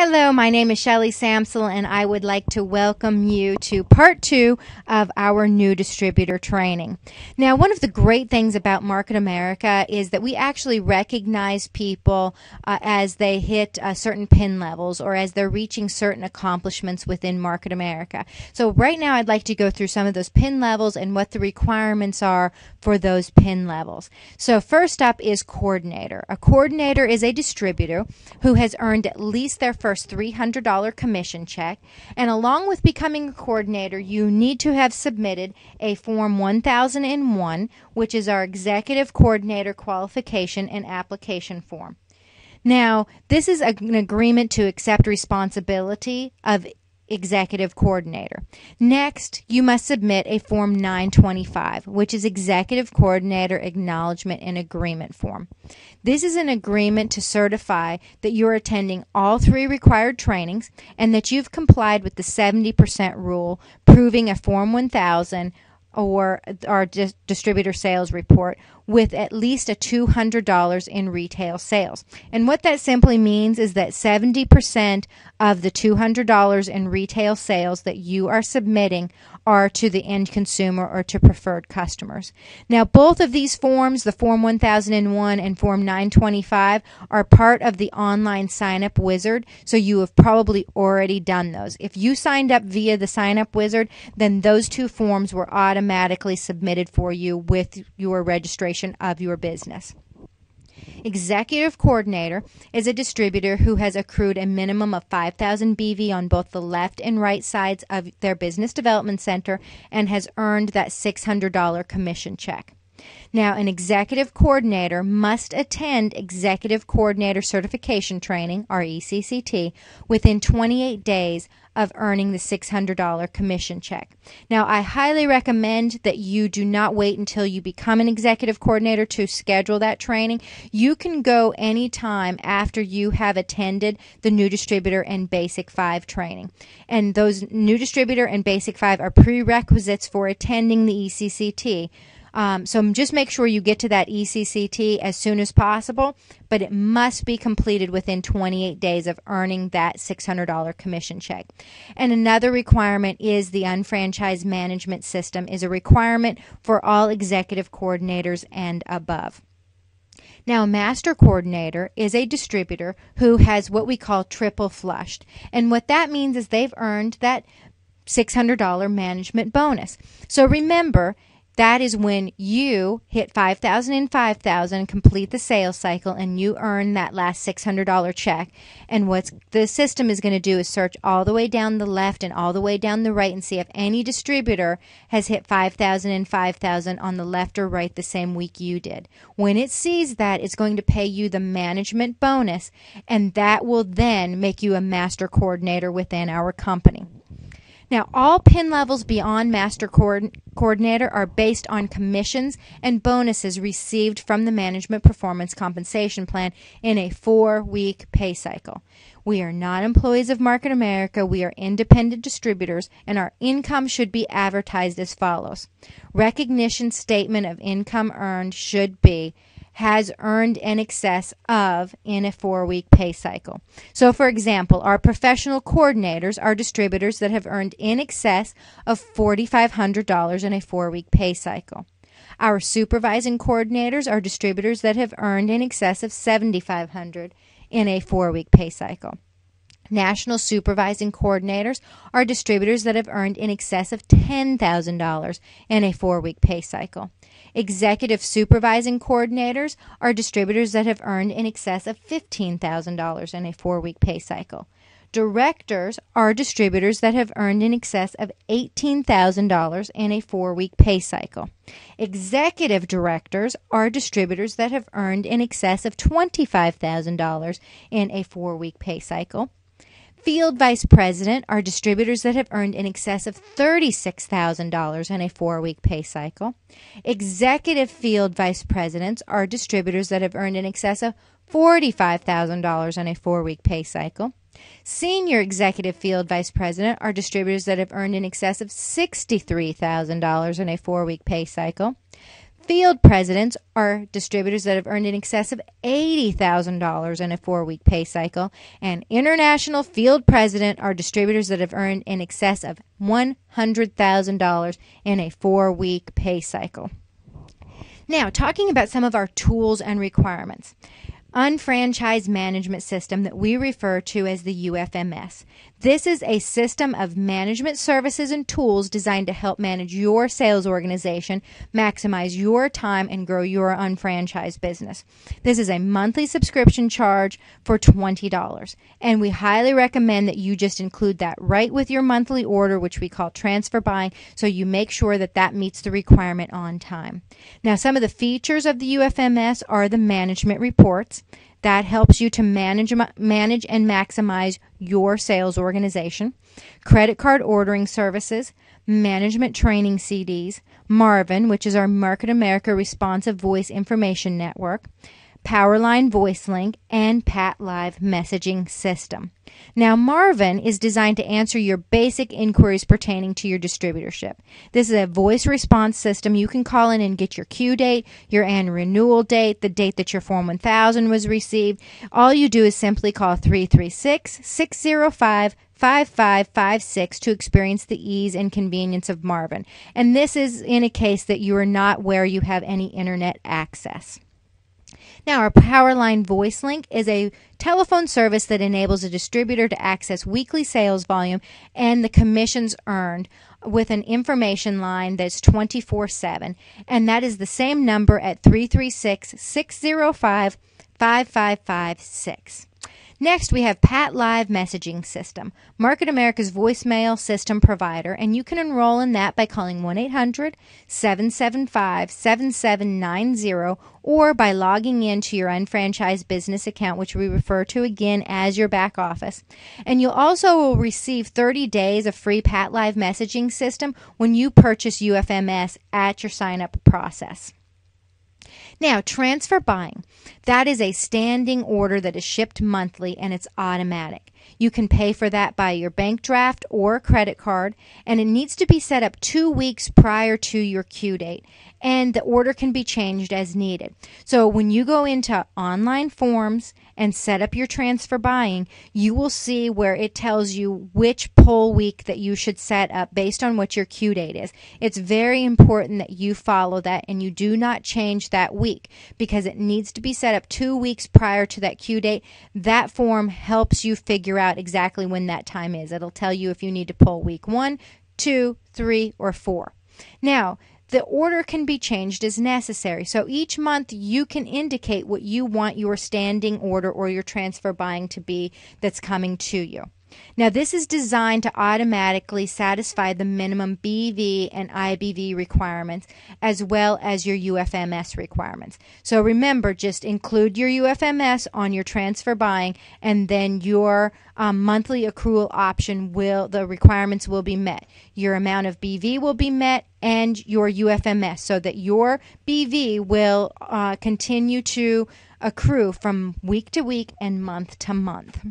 Hello, my name is Shelley Samsel, and I would like to welcome you to part 2 of our new distributor training. Now, one of the great things about Market America is that we actually recognize people as they hit certain PIN levels or as they're reaching certain accomplishments within Market America. So right now I'd like to go through some of those PIN levels and what the requirements are for those PIN levels. So first up is coordinator. A coordinator is a distributor who has earned at least their first $300 commission check, and along with becoming a coordinator, you need to have submitted a Form 1001, which is our Executive Coordinator Qualification and Application Form. Now, this is an agreement to accept responsibility of Executive Coordinator. Next, you must submit a Form 925, which is Executive Coordinator Acknowledgement and Agreement Form. This is an agreement to certify that you're attending all 3 required trainings and that you've complied with the 70% rule, proving a Form 1000 or our distributor sales report with at least a $200 in retail sales. And what that simply means is that 70% of the $200 in retail sales that you are submitting are to the end consumer or to preferred customers. Now, both of these forms, the Form 1001 and Form 925, are part of the online sign-up wizard, so you have probably already done those. If you signed up via the sign-up wizard, then those 2 forms were automatically submitted for you with your registration of your business. Executive Coordinator is a distributor who has accrued a minimum of 5,000 BV on both the left and right sides of their business development center and has earned that $600 commission check. Now, an Executive Coordinator must attend Executive Coordinator Certification Training, or ECCT, within 28 days of earning the $600 commission check. Now, I highly recommend that you do not wait until you become an Executive Coordinator to schedule that training. You can go anytime after you have attended the New Distributor and Basic 5 training. And those New Distributor and Basic 5 are prerequisites for attending the ECCT. So just make sure you get to that ECCT as soon as possible, but it must be completed within 28 days of earning that $600 commission check. And another requirement is the unfranchised management system is a requirement for all executive coordinators and above. Now, a master coordinator is a distributor who has what we call triple flushed. And what that means is they've earned that $600 management bonus. So remember, that is when you hit 5,000 and 5,000, complete the sales cycle, and you earn that last $600 check. And what the system is going to do is search all the way down the left and all the way down the right and see if any distributor has hit 5,000 and 5,000 on the left or right the same week you did. When it sees that, it's going to pay you the management bonus, and that will then make you a master coordinator within our company. Now, all PIN levels beyond Master Coordinator are based on commissions and bonuses received from the Management Performance Compensation Plan in a 4-week pay cycle. We are not employees of Market America. We are independent distributors, and our income should be advertised as follows. Recognition statement of income earned should be has earned in excess of in a 4-week pay cycle. So, for example, our professional coordinators are distributors that have earned in excess of $4,500 in a 4-week pay cycle. Our supervising coordinators are distributors that have earned in excess of $7,500 in a 4-week pay cycle. National supervising coordinators are distributors that have earned in excess of $10,000 in a 4-week pay cycle. Executive supervising coordinators are distributors that have earned in excess of $15,000 in a 4-week pay cycle. Directors are distributors that have earned in excess of $18,000 in a 4-week pay cycle. Executive directors are distributors that have earned in excess of $25,000 in a 4-week pay cycle. Field vice president are distributors that have earned in excess of $36,000 in a 4-week pay cycle. Executive field vice presidents are distributors that have earned in excess of $45,000 in a 4-week pay cycle. Senior executive field vice president are distributors that have earned in excess of $63,000 in a 4-week pay cycle. Field presidents are distributors that have earned in excess of $80,000 in a 4-week pay cycle. And international field president are distributors that have earned in excess of $100,000 in a 4-week pay cycle. Now, talking about some of our tools and requirements. Unfranchised management system that we refer to as the UFMS. This is a system of management services and tools designed to help manage your sales organization, maximize your time, and grow your unfranchised business. This is a monthly subscription charge for $20, and we highly recommend that you just include that right with your monthly order, which we call transfer buying, so you make sure that that meets the requirement on time. Now, some of the features of the UFMS are the management reports. That helps you to manage and maximize your sales organization. Credit card ordering services, management training CDs, Marvin, which is our Market America Responsive Voice Information Network, Powerline Voice Link, and Pat Live messaging system. Now, Marvin is designed to answer your basic inquiries pertaining to your distributorship. This is a voice response system. You can call in and get your queue date, your annual renewal date, the date that your Form 1000 was received. All you do is simply call 336-605-5556 to experience the ease and convenience of Marvin. And this is in a case that you are not where you have any internet access. Now, our Powerline Voice Link is a telephone service that enables a distributor to access weekly sales volume and the commissions earned with an information line that's 24/7, and that is the same number at 336-605-5556. Next, we have Pat Live messaging system, Market America's voicemail system provider, and you can enroll in that by calling 1-800-775-7790 or by logging into your unfranchised business account, which we refer to again as your back office. And you'll also receive 30 days of free Pat Live messaging system when you purchase UFMS at your sign-up process. Now, transfer buying. That is a standing order that is shipped monthly, and it's automatic. You can pay for that by your bank draft or credit card, and it needs to be set up 2 weeks prior to your queue date, and the order can be changed as needed. So when you go into online forms and set up your transfer buying, you will see where it tells you which poll week that you should set up based on what your queue date is. It's very important that you follow that and you do not change that week because it needs to be set up 2 weeks prior to that queue date. That form helps you figure out exactly when that time is. It'll tell you if you need to poll week 1, 2, 3, or 4. Now, the order can be changed as necessary. So each month you can indicate what you want your standing order or your transfer buying to be that's coming to you. Now, this is designed to automatically satisfy the minimum BV and IBV requirements as well as your UFMS requirements. So remember, just include your UFMS on your transfer buying, and then your monthly accrual option the requirements will be met. Your amount of BV will be met and your UFMS, so that your BV will continue to accrue from week to week and month to month.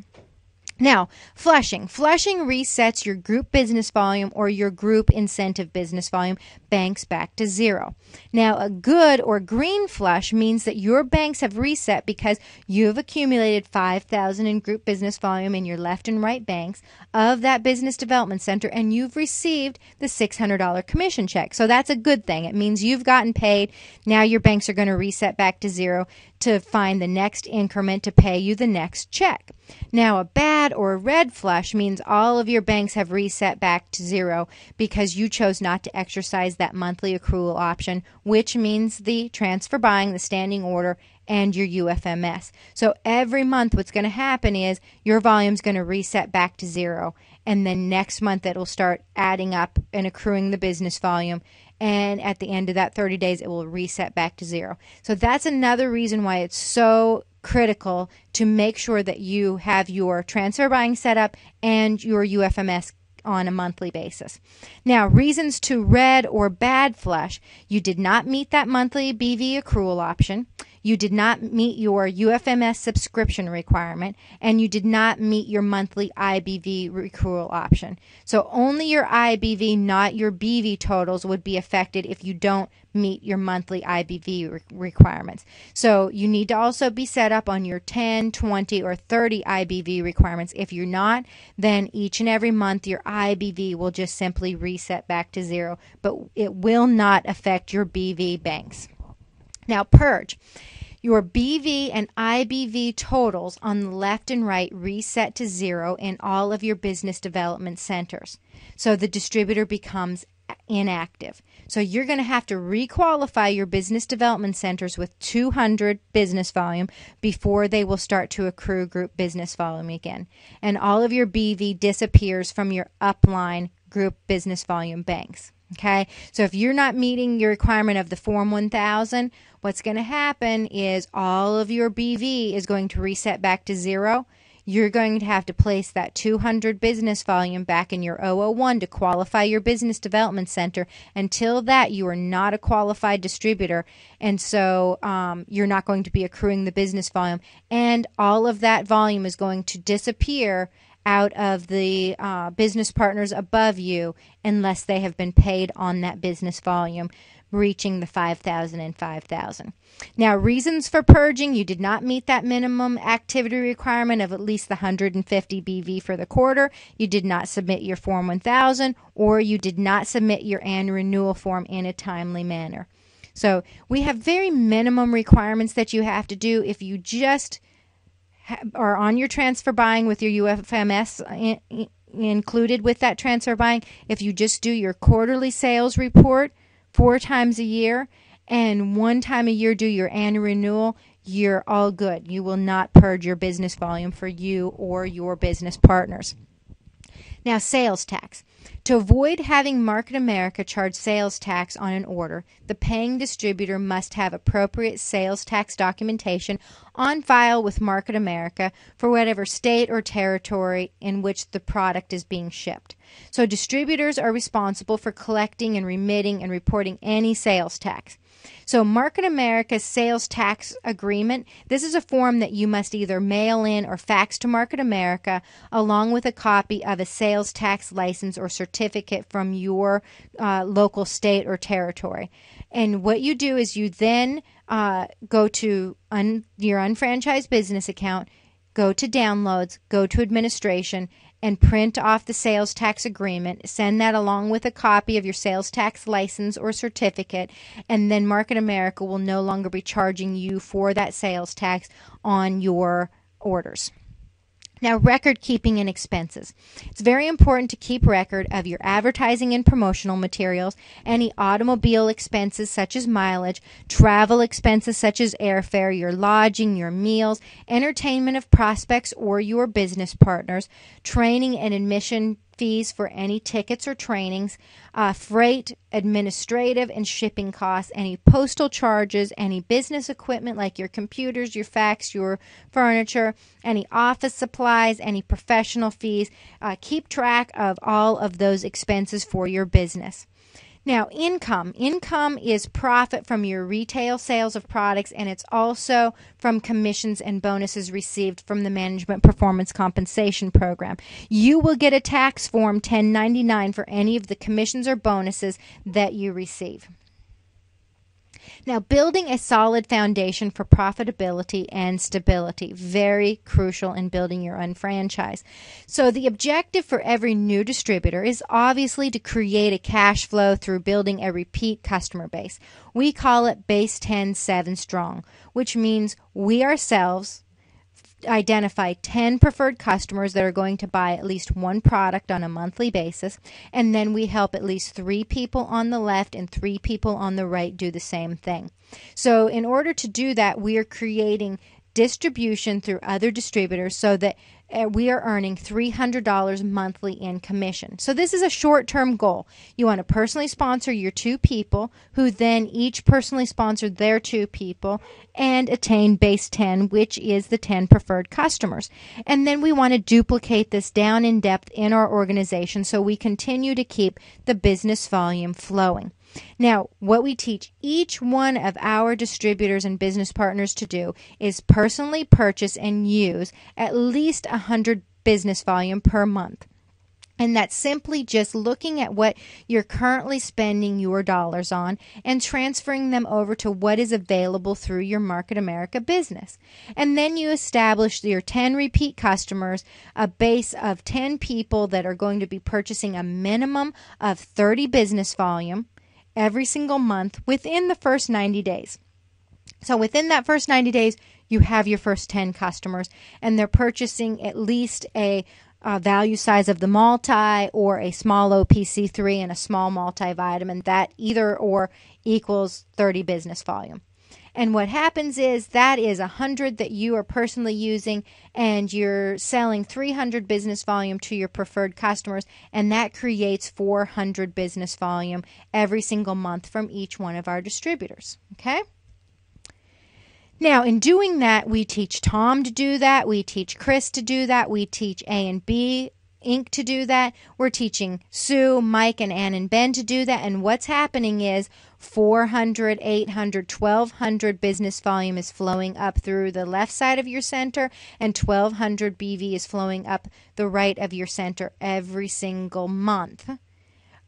Now, flushing. Flushing resets your group business volume or your group incentive business volume banks back to zero. Now, a good or green flush means that your banks have reset because you've accumulated $5,000 in group business volume in your left and right banks of that business development center, and you've received the $600 commission check. So that's a good thing. It means you've gotten paid. Now your banks are going to reset back to zero to find the next increment to pay you the next check. Now, a bad or a red flush means all of your banks have reset back to zero because you chose not to exercise that monthly accrual option, which means the transfer buying, the standing order, and your UFMS. So every month what's going to happen is your volume's going to reset back to zero, and then next month it'll start adding up and accruing the business volume, and at the end of that 30 days it will reset back to zero. So that's another reason why it's so critical to make sure that you have your transfer buying set up and your UFMS on a monthly basis. Now, reasons to red or bad flush. You did not meet that monthly BV accrual option. you did not meet your UFMS subscription requirement, and you did not meet your monthly IBV accrual option. So only your IBV, not your BV totals, would be affected if you don't meet your monthly IBV requirements. So you need to also be set up on your 10, 20, or 30 IBV requirements. If you're not, then each and every month your IBV will just simply reset back to zero, but it will not affect your BV banks. Now, purge. Your BV and IBV totals on the left and right reset to zero in all of your business development centers. So the distributor becomes inactive. So you're going to have to requalify your business development centers with 200 business volume before they will start to accrue group business volume again. And all of your BV disappears from your upline group business volume banks. Okay, so if you're not meeting your requirement of the Form 1000, what's going to happen is all of your BV is going to reset back to zero. You're going to have to place that 200 business volume back in your 001 to qualify your business development center. Until that, you are not a qualified distributor, and so you're not going to be accruing the business volume, and all of that volume is going to disappear out of the business partners above you unless they have been paid on that business volume, reaching the 5,000 and 5,000. Now, reasons for purging: you did not meet that minimum activity requirement of at least the 150 BV for the quarter, you did not submit your Form 1000, or you did not submit your annual renewal form in a timely manner. So we have very minimum requirements that you have to do. If you just are on your transfer buying with your UFMS included with that transfer buying, if you just do your quarterly sales report 4 times a year and 1 time a year do your annual renewal, you're all good. You will not purge your business volume for you or your business partners. Now, sales tax. To avoid having Market America charge sales tax on an order, the paying distributor must have appropriate sales tax documentation on file with Market America for whatever state or territory in which the product is being shipped. So distributors are responsible for collecting and remitting and reporting any sales tax. So Market America's sales tax agreement, this is a form that you must either mail in or fax to Market America along with a copy of a sales tax license or certificate from your local state or territory. And what you do is you then go to your unfranchised business account, go to downloads, go to administration, and print off the sales tax agreement. Send that along with a copy of your sales tax license or certificate, and then Market America will no longer be charging you for that sales tax on your orders. Now, record keeping and expenses. It's very important to keep record of your advertising and promotional materials, any automobile expenses such as mileage, travel expenses such as airfare, your lodging, your meals, entertainment of prospects or your business partners, training and admission fees for any tickets or trainings, freight, administrative and shipping costs, any postal charges, any business equipment like your computers, your fax, your furniture, any office supplies, any professional fees. Keep track of all of those expenses for your business. Now, income. Income is profit from your retail sales of products, and it's also from commissions and bonuses received from the Management Performance Compensation Program. You will get a tax form 1099 for any of the commissions or bonuses that you receive. Now, building a solid foundation for profitability and stability, very crucial in building your own franchise. So the objective for every new distributor is obviously to create a cash flow through building a repeat customer base. We call it base 10, 7 strong, which means we ourselves identify 10 preferred customers that are going to buy at least one product on a monthly basis, and then we help at least 3 people on the left and 3 people on the right do the same thing. So in order to do that, we are creating distribution through other distributors so that we are earning $300 monthly in commission. So this is a short-term goal. You want to personally sponsor your 2 people, who then each personally sponsor their 2 people and attain base 10, which is the 10 preferred customers. And then we want to duplicate this down in depth in our organization so we continue to keep the business volume flowing. Now, what we teach each one of our distributors and business partners to do is personally purchase and use at least 100 business volume per month. And that's simply just looking at what you're currently spending your dollars on and transferring them over to what is available through your Market America business. And then you establish your 10 repeat customers, a base of 10 people that are going to be purchasing a minimum of 30 business volume every single month within the first 90 days. So within that first 90 days, you have your first 10 customers, and they're purchasing at least a value size of the multi or a small OPC3 and a small multivitamin. That either or equals 30 business volume. And what happens is that is 100 that you are personally using, and you're selling 300 business volume to your preferred customers, and that creates 400 business volume every single month from each one of our distributors. Okay? Now, in doing that, we teach Tom to do that. We teach Chris to do that. We teach A and B Inc. to do that. We're teaching Sue, Mike, and Ann and Ben to do that. And what's happening is 400, 800, 1,200 business volume is flowing up through the left side of your center, and 1,200 BV is flowing up the right of your center every single month,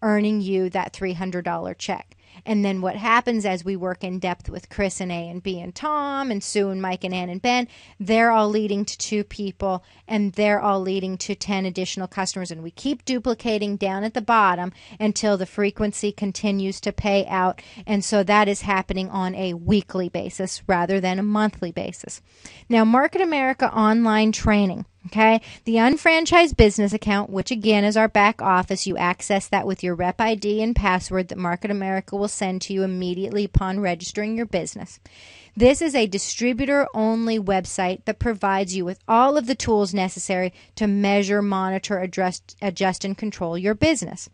earning you that $300 check. And then what happens as we work in depth with Chris and A and B and Tom and Sue and Mike and Ann and Ben, they're all leading to 2 people, and they're all leading to 10 additional customers. And we keep duplicating down at the bottom until the frequency continues to pay out. And so that is happening on a weekly basis rather than a monthly basis. Now, Market America online training. Okay, the unfranchised business account, which again is our back office, you access that with your rep ID and password that Market America will send to you immediately upon registering your business. This is a distributor-only website that provides you with all of the tools necessary to measure, monitor, adjust, and control your business.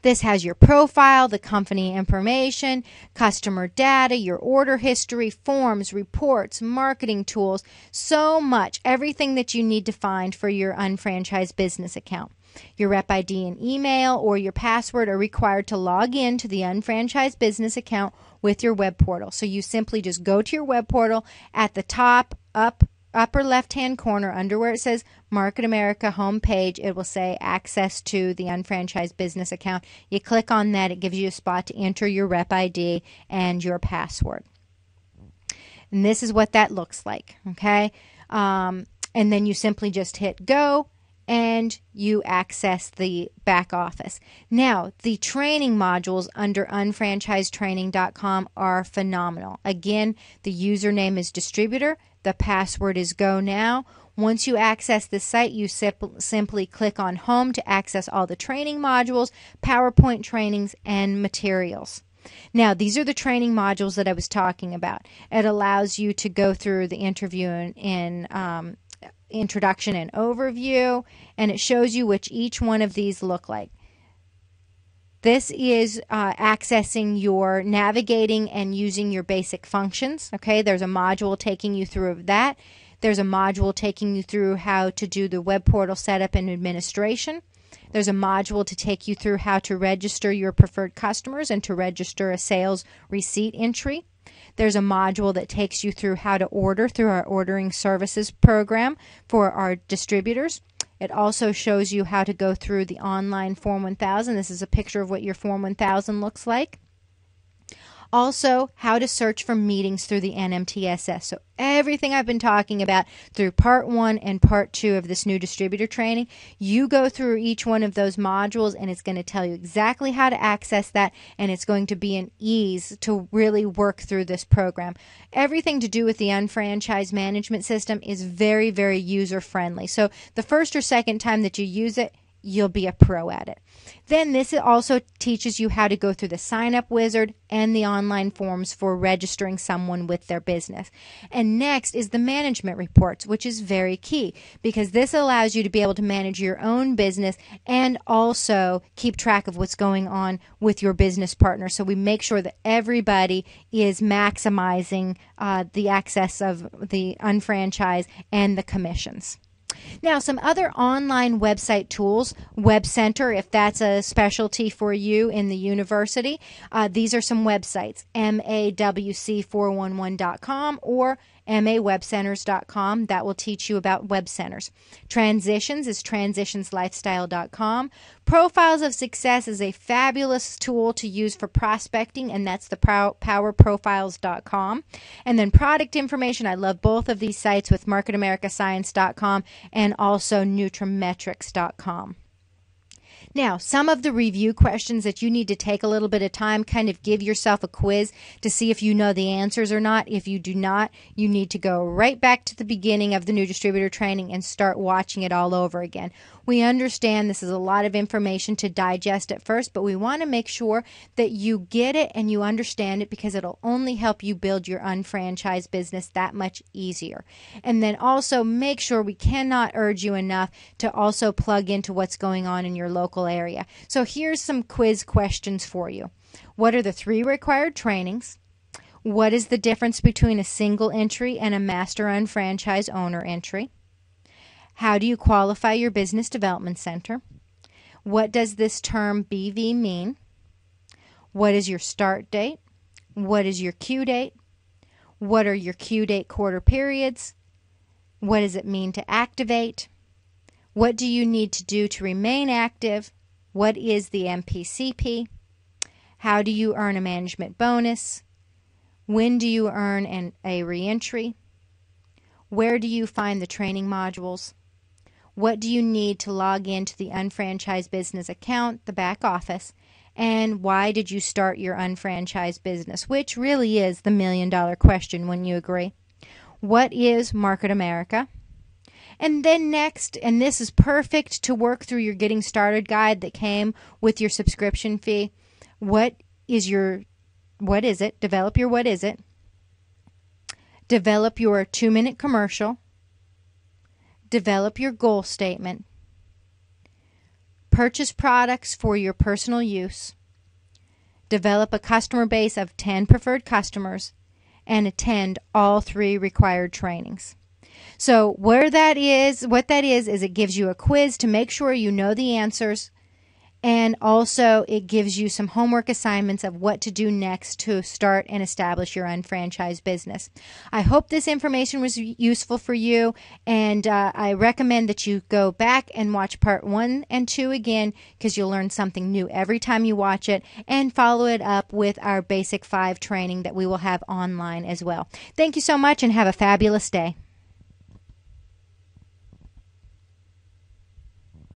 This has your profile, the company information, customer data, your order history, forms, reports, marketing tools, so much, everything that you need to find for your unfranchised business account. Your rep ID and email or your password are required to log in to the unfranchised business account with your web portal. So you simply just go to your web portal at the top, upper left-hand corner under where it says Market America homepage. It will say access to the unfranchised business account. You click on that. It gives you a spot to enter your rep ID and your password. And this is what that looks like. Okay. And then you simply just hit go and you access the back office. Now, the training modules under unfranchisedtraining.com are phenomenal. Again, the username is distributor. The password is go now. Once you access the site, you simply click on home to access all the training modules, PowerPoint trainings, and materials. Now, these are the training modules that I was talking about. It allows you to go through the interview in introduction and overview, and it shows you which each one of these look like. This is accessing your navigating and using your basic functions. Okay, there's a module taking you through that. There's a module taking you through how to do the web portal setup and administration. There's a module to take you through how to register your preferred customers and to register a sales receipt entry. There's a module that takes you through how to order through our ordering services program for our distributors. It also shows you how to go through the online Form 1000. This is a picture of what your Form 1000 looks like. Also, how to search for meetings through the NMTSS. So everything I've been talking about through Part 1 and Part 2 of this new distributor training, you go through each one of those modules and it's going to tell you exactly how to access that, and it's going to be an ease to really work through this program. Everything to do with the unfranchised management system is very, very user-friendly. So the first or second time that you use it, you'll be a pro at it. Then this also teaches you how to go through the sign-up wizard and the online forms for registering someone with their business. And next is the management reports, which is very key because this allows you to be able to manage your own business and also keep track of what's going on with your business partner. So we make sure that everybody is maximizing the access of the unfranchised and the commissions. Now, some other online website tools, Web Center, if that's a specialty for you in the university. These are some websites, mawc411.com or mawebcenters.com. That will teach you about web centers. Transitions is transitionslifestyle.com. Profiles of Success is a fabulous tool to use for prospecting, and that's the powerprofiles.com. And then product information, I love both of these sites with marketamericascience.com and also nutrimetrics.com. Now, some of the review questions that you need to take a little bit of time, kind of give yourself a quiz to see if you know the answers or not. If you do not, you need to go right back to the beginning of the new distributor training and start watching it all over again. We understand this is a lot of information to digest at first, but we want to make sure that you get it and you understand it, because it'll only help you build your unfranchised business that much easier. And then also make sure, we cannot urge you enough to also plug into what's going on in your local area. So here's some quiz questions for you. What are the 3 required trainings? What is the difference between a single entry and a master unfranchised owner entry? How do you qualify your business development center? What does this term BV mean? What is your start date? What is your Q date? What are your Q date quarter periods? What does it mean to activate? What do you need to do to remain active? What is the MPCP? How do you earn a management bonus? When do you earn a reentry? Where do you find the training modules? What do you need to log into the unfranchised business account, the back office? And why did you start your unfranchised business? Which really is the million-dollar question, wouldn't you agree? What is Market America? And then next, and this is perfect to work through your Getting Started guide that came with your subscription fee. What is it? Develop your what is it. Develop your 2-minute commercial. Develop your goal statement. Purchase products for your personal use. Develop a customer base of 10 preferred customers. And attend all 3 required trainings. So what that is it gives you a quiz to make sure you know the answers, and also it gives you some homework assignments of what to do next to start and establish your unfranchised business. I hope this information was useful for you, and I recommend that you go back and watch part 1 and 2 again, because you'll learn something new every time you watch it, and follow it up with our Basic 5 training that we will have online as well. Thank you so much, and have a fabulous day.